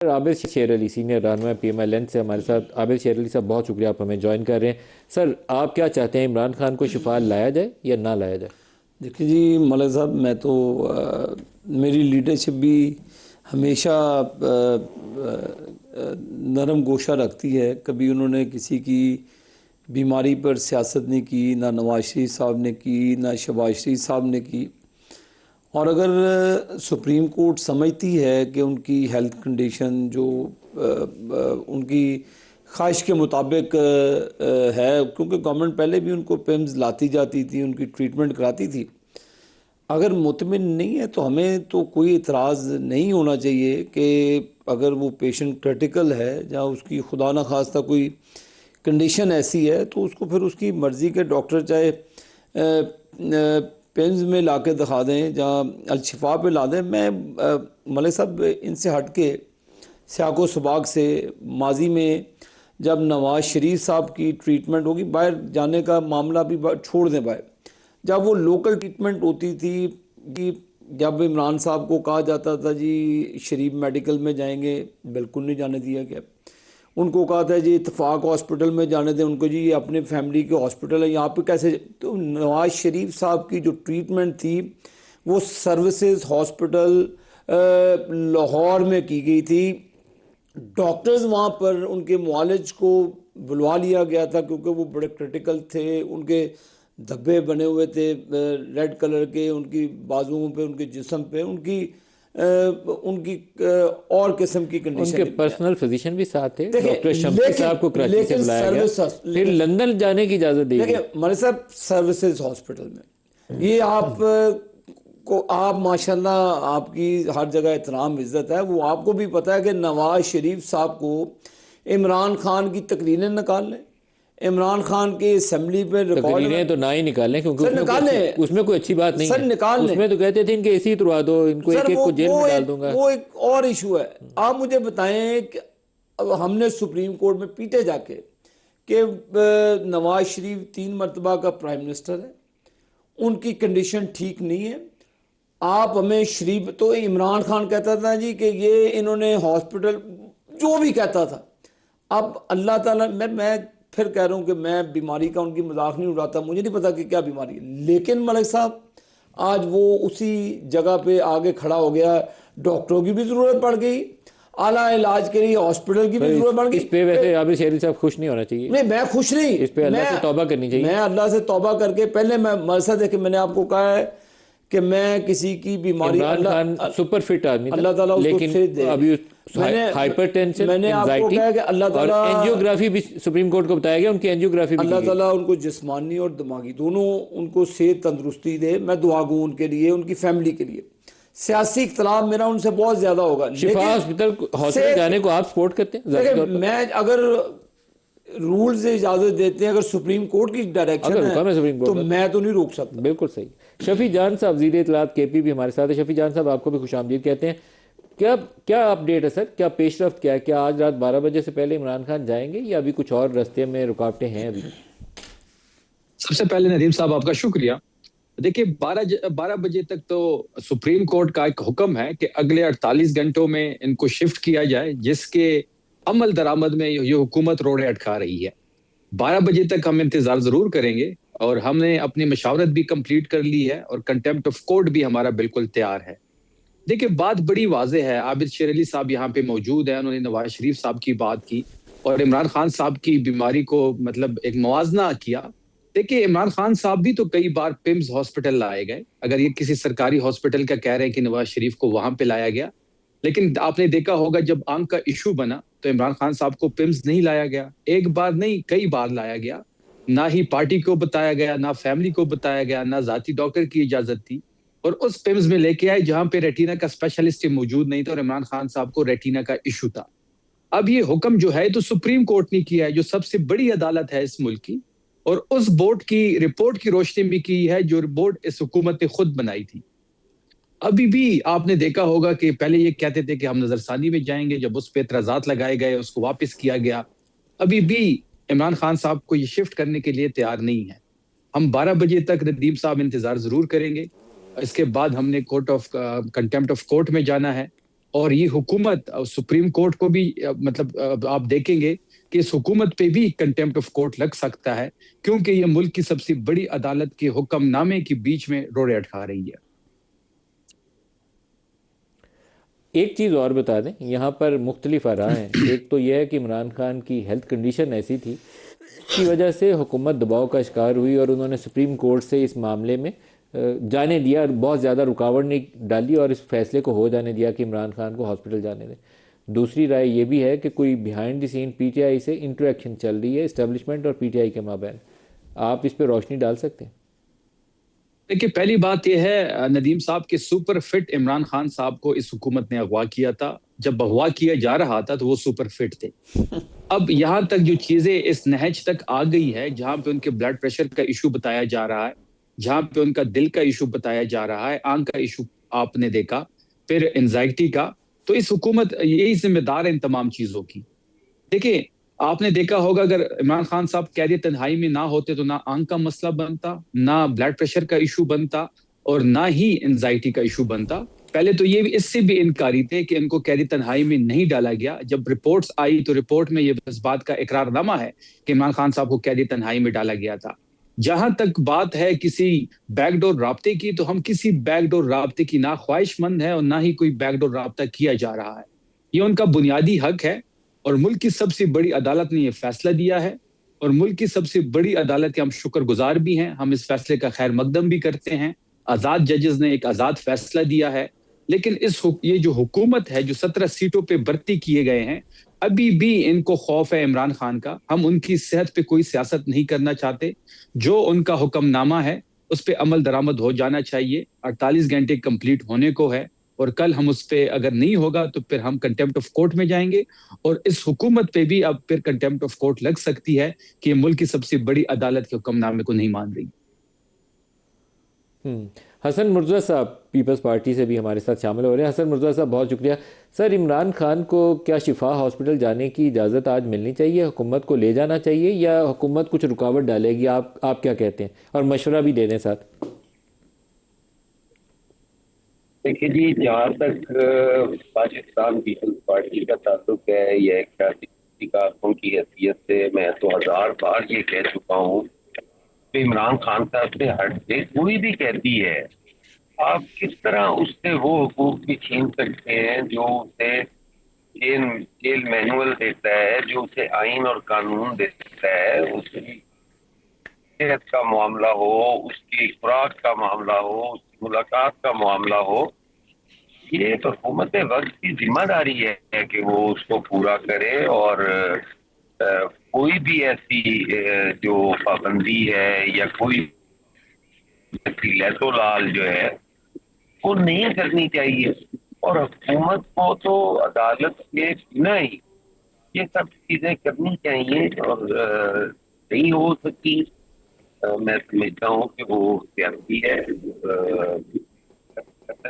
आबिद शेर अली सीनियर रहनुमा PMI से हमारे साथ। आबिद शेर अली साहब, बहुत शुक्रिया आप हमें ज्वाइन कर रहे हैं। सर, आप क्या चाहते हैं, इमरान खान को शिफा लाया जाए या ना लाया जाए? देखिए जी मलिक साहब, मैं तो मेरी लीडरशिप भी हमेशा नरम गोशा रखती है। कभी उन्होंने किसी की बीमारी पर सियासत नहीं की, ना नवाज शरीफ साहब ने की, ना शहबाज शरीफ साहब ने की। और अगर सुप्रीम कोर्ट समझती है कि उनकी हेल्थ कंडीशन जो उनकी ख्वाहिश के मुताबिक है, क्योंकि गवर्नमेंट पहले भी उनको पिम्स लाती जाती थी, उनकी ट्रीटमेंट कराती थी। अगर मुतमिन नहीं है तो हमें तो कोई इतराज़ नहीं होना चाहिए कि अगर वो पेशेंट क्रिटिकल है, जहाँ उसकी खुदा न खास्ता कोई कंडीशन ऐसी है, तो उसको फिर उसकी मर्ज़ी के डॉक्टर चाहे पेम्स में ला के दिखा दें, जहाँ अलशिफा पे ला दें। मैं मलिक साहब इनसे हट के सियाको सुबाग से माजी में जब नवाज शरीफ साहब की ट्रीटमेंट होगी, बाहर जाने का मामला भी छोड़ दें, बाहर जब वो लोकल ट्रीटमेंट होती थी कि जब इमरान साहब को कहा जाता था जी शरीफ मेडिकल में जाएंगे, बिल्कुल नहीं जाने दिया गया। उनको कहा था जी इत्तेफाक हॉस्पिटल में जाने दें, उनको जी ये अपने फैमिली के हॉस्पिटल है, यहाँ पे कैसे। तो नवाज शरीफ साहब की जो ट्रीटमेंट थी वो सर्विसेज हॉस्पिटल लाहौर में की गई थी। डॉक्टर्स वहाँ पर उनके मुआलिज को बुलवा लिया गया था क्योंकि वो बड़े क्रिटिकल थे। उनके धब्बे बने हुए थे रेड कलर के, उनकी बाजुओं पे, उनके जिस्म पे, उनकी और किस्म की उनके कंडीशन। पर्सनल फिजिशियन भी साथ थे, देखिए डॉक्टर शम्सी साहब को कराची से लेकिन बुलाया गया, सर्विस, फिर लंदन जाने की इजाज़त दी गई। देखिए मलिक साहब, सर्विसेज हॉस्पिटल में ये आप को आप माशाल्लाह आपकी हर जगह इतराम इज्जत है, वो आपको भी पता है कि नवाज शरीफ साहब को इमरान खान की तकरीरें निकाल लें, इमरान खान के असम्बली पे रिकॉर्ड तकरीरें तो ना ही निकालें, क्योंकि सर निकाल लें, उसमें कोई अच्छी बात नहीं सर है। निकाल लें। उसमें तो कहते थे इनके AC तुड़वा दो, इनको सर एक एक को जेल में डाल दूंगा। वो एक और इशू है। आप मुझे बताएं कि अब हमने सुप्रीम कोर्ट में पीटे जाके कि नवाज शरीफ 3 मरतबा का प्राइम मिनिस्टर है, उनकी कंडीशन ठीक नहीं है। आप हमें शरीफ, तो इमरान खान कहता था जी कि ये इन्होंने हॉस्पिटल, जो भी कहता था। अब अल्लाह ताला, मैं फिर कह रहा हूँ कि मैं बीमारी का उनकी मजाक नहीं उड़ाता, मुझे नहीं पता कि क्या बीमारी है, लेकिन मलिक साहब आज वो उसी जगह पे आगे खड़ा हो गया। डॉक्टरों की भी ज़रूरत पड़ गई, आला इलाज के लिए हॉस्पिटल की भी ज़रूरत पड़ इस पे गई। वैसे आबिद शेरी साहब खुश नहीं होना चाहिए। नहीं, मैं खुश नहीं। इस पे अल्लाह से तौबा करनी चाहिए। मैं अल्लाह से तौबा करके पहले मैं मरसा देखे, मैंने आपको कहा है कि मैं किसी की बीमारी, इमरान खान अल्लाह सुपर फिट आदमी था, अल्लाह ताला उसको लेकिन सेहत दे। अभी मैंने हाइपरटेंशन, मैंने आपको एंजाइटी कहा कि अल्लाह और ताला एंजियोग्राफी भी सुप्रीम कोर्ट को बताया गया, उनकी एंजियोग्राफी भी की अल्लाह गई। ताला उनको जिस्मानी और दिमागी दोनों उनको सेहत तंदुरुस्ती दे। मैं दुआ गूँ उनके लिए, उनकी फैमिली के लिए। सियासी इख्तलाफ मेरा उनसे बहुत ज़्यादा होगा, शिफा लेकिन हॉस्पिटल जाने को आप सपोर्ट करते हैं? जाहिर देखिए, तौर पर मैं अगर रूल्स इजाज़त देते हैं, अगर सुप्रीम कोर्ट की डायरेक्शन अगर है हुक्म है सुप्रीम तो कोर्ट का, मैं तो नहीं रोक सकता। बिल्कुल सही। शफी जान साहब, वज़ीर इत्तलात KP भी हमारे साथ है। शफी जान साहब, आपको भी खुशामदीद कहते हैं। क्या क्या अपडेट है सर, क्या पेशरफ्त क्या है? क्या आज रात 12 बजे से पहले इमरान खान जाएंगे या अभी कुछ और रास्ते में रुकावटें हैं अभी? सबसे पहले नदीम साहब आपका शुक्रिया। देखिए, 12 बजे तक तो सुप्रीम कोर्ट का एक हुक्म है कि अगले 48 घंटों में इनको शिफ्ट किया जाए, जिसके अमल दरामद में ये हुकूमत रोड़े अटका रही है। 12 बजे तक हम इंतजार जरूर करेंगे और हमने अपनी मशावरत भी कंप्लीट कर ली है और कंटेम्प्ट ऑफ कोर्ट भी हमारा बिल्कुल तैयार है। देखिए, बात बड़ी वाज़ेह है। आबिद शेर अली साहब यहाँ पे मौजूद है, उन्होंने नवाज शरीफ साहब की बात की और इमरान खान साहब की बीमारी को मतलब एक मुआवजना किया। देखिए, इमरान खान साहब भी तो कई बार पिम्स हॉस्पिटल लाए गए। अगर ये किसी सरकारी हॉस्पिटल का कह रहे हैं कि नवाज शरीफ को वहां पे लाया गया, लेकिन आपने देखा होगा जब आंख का इशू बना तो इमरान खान साहब को पिम्स नहीं लाया गया। एक बार नहीं, कई बार लाया गया। ना ही पार्टी को बताया गया, ना फैमिली को बताया गया, ना जाती डॉक्टर की इजाजत थी। और उस पिम्स में लेके आए जहां पे रेटिना का स्पेशलिस्ट मौजूद नहीं था और इमरान खान साहब को रेटिना का इशू था। अब ये हुक्म जो है तो सुप्रीम कोर्ट ने किया है, जो सबसे बड़ी अदालत है इस मुल्क की, और उस बोर्ड की रिपोर्ट की रोशनी भी की है, जो रिपोर्ट इस हुकूमत ने खुद बनाई थी। अभी भी आपने देखा होगा कि पहले ये कहते थे कि हम नजरसानी में जाएंगे, जब उस पर एतराजात लगाए गए उसको वापस किया गया। अभी भी इमरान खान साहब को ये शिफ्ट करने के लिए तैयार नहीं है। हम 12 बजे तक नदीम साहब इंतजार जरूर करेंगे। इसके बाद हमने court of contempt of court में जाना है और ये हुकूमत सुप्रीम कोर्ट को भी मतलब आप देखेंगे कि इस हुकूमत पे भी कंटेम्प्ट ऑफ कोर्ट लग सकता है, क्योंकि ये मुल्क की सबसे बड़ी अदालत के हुक्मनामे के बीच में रोड़े अटका रही है। एक चीज़ और बता दें, यहाँ पर मुख्तलिफ आराह हैं। एक तो यह है कि इमरान खान की हेल्थ कंडीशन ऐसी थी की वजह से हुकूमत दबाव का शिकार हुई और उन्होंने सुप्रीम कोर्ट से इस मामले में जाने दिया, बहुत ज़्यादा रुकावट नहीं डाली और इस फैसले को हो जाने दिया कि इमरान खान को हॉस्पिटल जाने दें। दूसरी राय ये भी है कि कोई बिहाइंड द सीन पीटीआई से इंटरेक्शन चल रही है इस्टेब्लिशमेंट और पीटीआई के माबैन। आप इस पर रोशनी डाल सकते हैं? देखिए, पहली बात यह है नदीम साहब के सुपर फिट इमरान खान साहब को इस हुकूमत ने अगवा किया था। जब अगवा किया जा रहा था तो वो सुपर फिट थे। अब यहाँ तक जो चीजें इस नहज तक आ गई है, जहां पे उनके ब्लड प्रेशर का इशू बताया जा रहा है, जहां पे उनका दिल का इशू बताया जा रहा है, आंख का इशू आपने देखा, फिर एंजाइटी का, तो इस हुकूमत यही जिम्मेदार है इन तमाम चीजों की। देखिए, आपने देखा होगा अगर इमरान खान साहब कैद तन्हाई में ना होते तो ना आंख का मसला बनता, ना ब्लड प्रेशर का इशू बनता और ना ही एंजाइटी का इशू बनता। पहले तो ये भी इससे भी इनकारी थे कि इनको कैद तन्हाई में नहीं डाला गया। जब रिपोर्ट्स आई तो रिपोर्ट में ये इस बात का इकरारनामा है कि इमरान खान साहब को कैद तन्हाई में डाला गया था। जहां तक बात है किसी बैकडोर राब्ते की, तो हम किसी बैकडोर राब्ते की ना ख्वाहिशमंद है और ना ही कोई बैकडोर राब्ता किया जा रहा है। ये उनका बुनियादी हक है और मुल्क की सबसे बड़ी अदालत ने यह फैसला दिया है और मुल्क की सबसे बड़ी अदालत के हम शुक्रगुजार भी हैं। हम इस फैसले का खैर मकदम भी करते हैं। आजाद जजेस ने एक आजाद फैसला दिया है। लेकिन ये जो हुकूमत है, जो 17 सीटों पे भर्ती किए गए हैं, अभी भी इनको खौफ है इमरान खान का। हम उनकी सेहत पे कोई सियासत नहीं करना चाहते। जो उनका हुक्मनामा है उस पर अमल दरामद हो जाना चाहिए। 48 घंटे कंप्लीट होने को है और कल हम उस पर अगर नहीं होगा तो फिर हम कंटेम्प्ट ऑफ कोर्ट में जाएंगे और इस हुकूमत पे भी अब फिर कंटेम्प्ट ऑफ कोर्ट लग सकती है कि मुल्क की सबसे बड़ी अदालत के हुक्मनामे को नहीं मान रही। हसन मुर्तज़ा साहब पीपल्स पार्टी से भी हमारे साथ शामिल हो रहे हैं। हसन मुर्तज़ा साहब, बहुत शुक्रिया। सर, इमरान खान को क्या शिफा हॉस्पिटल जाने की इजाज़त आज मिलनी चाहिए? हुकूमत को ले जाना चाहिए या हुकूमत कुछ रुकावट डालेगी? आप क्या कहते हैं? और मशवरा भी दे दें साथ। देखिए जी, जहाँ तक पाकिस्तान पीपल्स पार्टी का ताल्लुक है या एक सियासी कारकुन की हैसियत से मैं तो 1000 बार ये कह चुका हूँ कि इमरान खान साहब से हट के कोई भी कहती है आप किस तरह उससे वो हुकूक भी छीन सकते हैं जो उसे जेल मैनुअल देता है, जो उसे आइन और कानून देता है। उसकी सेहत का मामला हो, उसकी खुराक का मामला हो, उसकी मुलाकात का मामला हो, ये तो हुकूमत वक्त की जिम्मेदारी है कि वो उसको पूरा करे। और कोई भी ऐसी जो पाबंदी है या कोई लैतो लाल जो है वो नहीं करनी चाहिए। और हुकूमत को तो अदालत के बिना ही ये सब चीजें करनी चाहिए और नहीं हो सकती। मैं समझता हूँ कि वो सियासी है।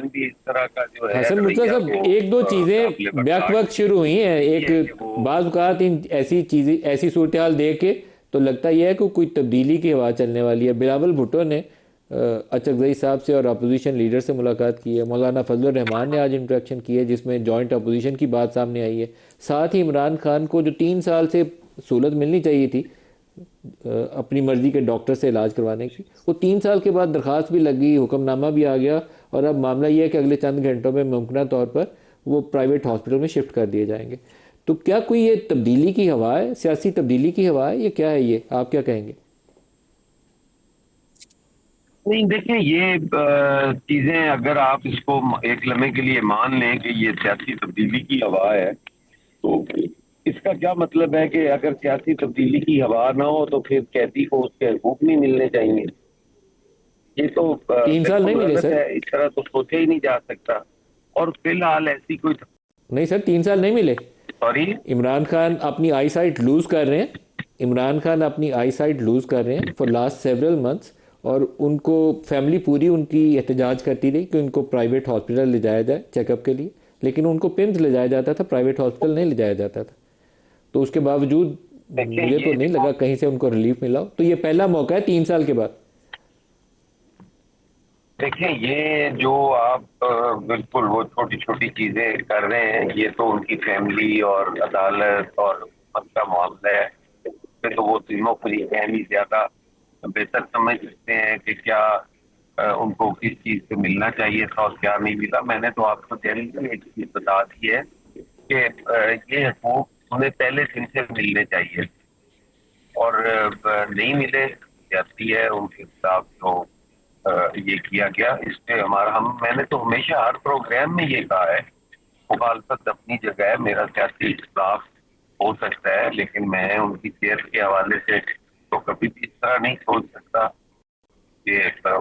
भी इस तरह का जो है हसन मुर्तज़ा साहब, एक दो चीज़ें बैक वक्त शुरू हुई हैं। एक बाज़ औक़ात इन ऐसी चीज़ें, ऐसी सूरत हाल देख के तो लगता यह है कि कोई तब्दीली की हवा चलने वाली है। बिलावल भुट्टो ने अचकज़ई साहब से और अपोजिशन लीडर से मुलाकात की है। मौलाना फजलुर रहमान ने आज इंटरेक्शन की है जिसमें जॉइंट अपोजिशन की बात सामने आई है। साथ ही इमरान खान को जो 3 साल से सहूलत मिलनी चाहिए थी अपनी मर्ज़ी के डॉक्टर से इलाज करवाने की, वो 3 साल के बाद दरख्वास्त भी लगी, हुक्मनामा भी आ गया और अब मामला ये है कि अगले चंद घंटों में मुमकिन तौर पर वो प्राइवेट हॉस्पिटल में शिफ्ट कर दिए जाएंगे। तो क्या कोई ये तब्दीली की हवा है, सियासी तब्दीली की हवा है, ये क्या है? ये आप क्या कहेंगे? नहीं, देखिए, ये चीजें अगर आप इसको एक लम्हे के लिए मान लें कि ये सियासी तब्दीली की हवा है तो इसका क्या मतलब है कि अगर सियासी तब्दीली की हवा ना हो तो फिर कैदी को उसके हकूक नहीं मिलने चाहिए? ये तो 3 साल नहीं मिले सर। है, इस तरह तो सोचा ही नहीं जा सकता। और फिलहाल ऐसी कोई नहीं सर, 3 साल नहीं मिले। सॉरी, इमरान खान अपनी आई साइट लूज कर रहे हैं। इमरान खान अपनी आई साइट लूज कर रहे हैं फॉर लास्ट सेवरल मंथ्स और उनको फैमिली पूरी उनकी एहतजाज करती रही कि उनको प्राइवेट हॉस्पिटल ले जाया जाए चेकअप के लिए, लेकिन उनको पिम्स ले जाया जाता था, प्राइवेट हॉस्पिटल नहीं ले जाया जाता था। तो उसके बावजूद मुझे तो नहीं लगा कहीं से उनको रिलीफ मिला हो। तो ये पहला मौका है 3 साल के बाद। देखिए, ये जो आप बिल्कुल वो छोटी छोटी चीजें कर रहे हैं, ये तो उनकी फैमिली और अदालत और हुकूमत का मामला है। इसमें तो वो तीनों फरीकैन ही ज्यादा बेहतर समझ सकते हैं कि क्या उनको किस चीज से मिलना चाहिए था और क्या नहीं मिला। मैंने तो आपको जनरली एक चीज बता दी है कि ये हकूक उन्हें पहले दिन से मिलने चाहिए, और नहीं मिले जाती है उनके खिलाफ जो ये किया गया। इसमें मैंने तो हमेशा हर प्रोग्राम में ये कहा है, मुखालफत अपनी जगह है, मेरा सियासी इख्तिलाफ हो सकता है, लेकिन मैं उनकी सेहत के हवाले से तो कभी भी इस तरह नहीं सोच सकता कि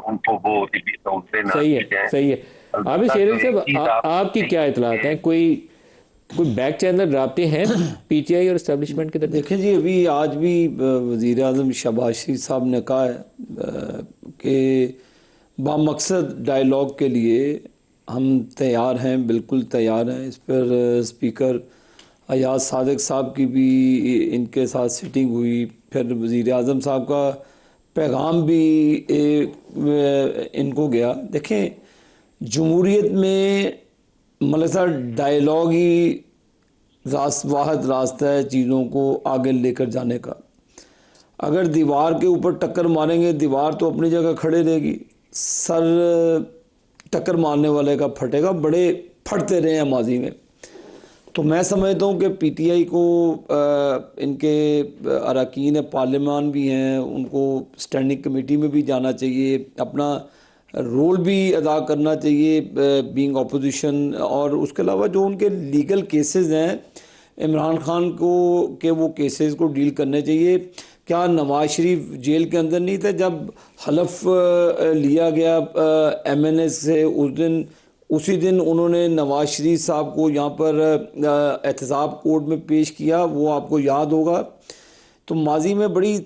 उनको वो टिकट सहूलतें ना सही दी है, जाएं। सही है। अभी अलबत्ता शेर जो साहब एक चीज आपकी क्या इतलात हैं? कोई कोई बैक चैनल राब्ते हैं पीटीआई और इस्टेब्लिशमेंट के दरमियान? देखिए जी, अभी आज भी वज़ीर आज़म शहबाज शरीफ साहब ने कहा है कि बामकसद डायलॉग के लिए हम तैयार हैं, बिल्कुल तैयार हैं। इस पर स्पीकर अयाज सादिक साहब की भी इनके साथ सिटिंग हुई, फिर वज़ीर आज़म साहब का पैगाम भी इनको गया। देखें, जमहूरियत में मतलब साहब डायलॉग ही वाहद रास्ता है चीज़ों को आगे लेकर जाने का। अगर दीवार के ऊपर टक्कर मारेंगे, दीवार तो अपनी जगह खड़े रहेगी, सर टक्कर मारने वाले का फटेगा। बड़े फटते रहे हैं माजी में। तो मैं समझता हूँ कि पीटीआई को इनके अरकान पार्लियामान भी हैं, उनको स्टैंडिंग कमेटी में भी जाना चाहिए, अपना रोल भी अदा करना चाहिए बीइंग ऑपोजिशन। और उसके अलावा जो उनके लीगल केसेस हैं इमरान खान को, के वो केसेस को डील करने चाहिए। क्या नवाज शरीफ जेल के अंदर नहीं थे जब हलफ लिया गया एमएनएस से? उसी दिन उन्होंने नवाज शरीफ साहब को यहाँ पर एहतसाब कोर्ट में पेश किया, वो आपको याद होगा। तो माजी में बड़ी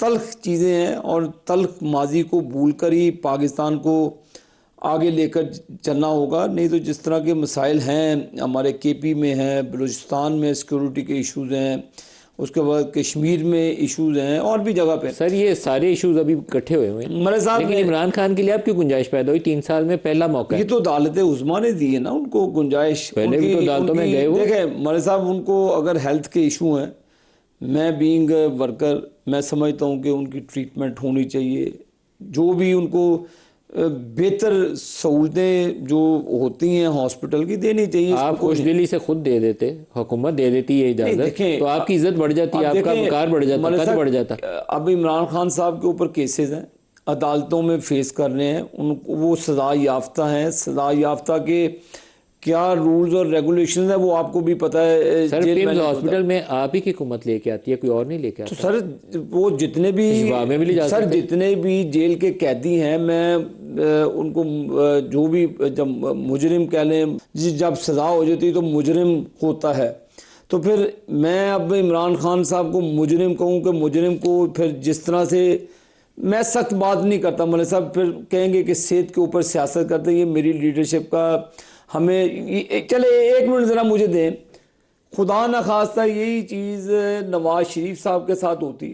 तल्ख चीज़ें हैं, और तल्ख माजी को भूलकर ही पाकिस्तान को आगे लेकर चलना होगा। नहीं तो जिस तरह के मसाइल हैं हमारे केपी में हैं, बलूचिस्तान में सिक्योरिटी के इश्यूज़ हैं, उसके बाद कश्मीर में इश्यूज़ हैं, और भी जगह पे। सर ये सारे इश्यूज अभी इकट्ठे हुए हुए हैं, मरे साहब, लेकिन इमरान खान के लिए अब क्यों गुंजाइश पैदा हुई? 3 साल में पहला मौका ये है। तो अदालत उज़्मा ने दी है ना उनको गुंजाइश। पहले भी तो अदालतों में गए वो। देखें मरे साहब, उनको अगर हेल्थ के इशू हैं, मैं बीइंग वर्कर मैं समझता हूँ कि उनकी ट्रीटमेंट होनी चाहिए। जो भी उनको बेहतर सहूलतें जो होती हैं हॉस्पिटल की देनी चाहिए। आप खुशदिली से खुद दे देते, हुकूमत दे देती है इजाजत, तो आपकी इज्जत बढ़ जाती, आपका वकार बढ़ जाता, कद बढ़ जाता। अब इमरान खान साहब के ऊपर केसेस हैं, अदालतों में फेस कर रहे हैं, उनको वो सजा याफ्ता हैं। सजा याफ्ता के क्या रूल्स और रेगुलेशंस है वो आपको भी पता है। सर पिम्स हॉस्पिटल में आप ही की हुकूमत लेके आती है, कोई और नहीं लेके आता। तो सर वो जितने भी सर जितने भी जेल के कैदी हैं, मैं उनको जो भी जब मुजरिम कह लें, जब सज़ा हो जाती तो मुजरिम होता है, तो फिर मैं अब इमरान खान साहब को मुजरिम कहूँ कि मुजरिम को फिर जिस तरह से मैं सख्त बात नहीं करता मौलाना साहब, फिर कहेंगे कि सेहत के ऊपर सियासत करते हैं। ये मेरी लीडरशिप का हमें चले 1 मिनट ज़रा मुझे दें। खुदा न खास्ता यही चीज़ नवाज शरीफ साहब के साथ होती,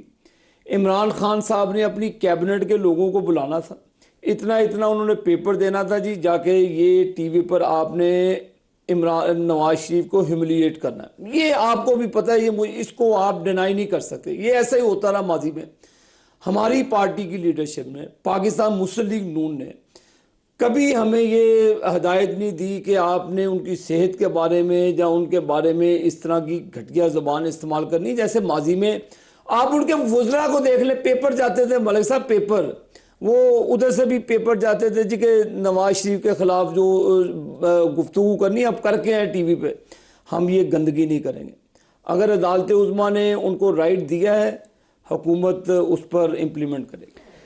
इमरान खान साहब ने अपनी कैबिनेट के लोगों को बुलाना था, इतना उन्होंने पेपर देना था जी, जाके ये टीवी पर आपने इमरान नवाज शरीफ को ह्यूमिलिएट करना है। ये आपको भी पता है, ये इसको आप डिनाई नहीं कर सकते। ये ऐसा ही होता रहा माजी में। हमारी पार्टी की लीडरशिप ने, पाकिस्तान मुस्लिम लीग नून ने कभी हमें ये हदायत नहीं दी कि आपने उनकी सेहत के बारे में या उनके बारे में इस तरह की घटिया ज़बान इस्तेमाल करनी। जैसे माजी में आप उनके वज़रा को देख लें, पेपर जाते थे मलिक साहब, पेपर वो उधर से भी पेपर जाते थे जी कि नवाज शरीफ के ख़िलाफ़ जो गुफ्तगू करनी अब करके हैं टीवी पे। हम ये गंदगी नहीं करेंगे। अगर अदालत उज़्मा ने उनको राइट दिया है, हुकूमत उस पर इम्प्लीमेंट करेगी।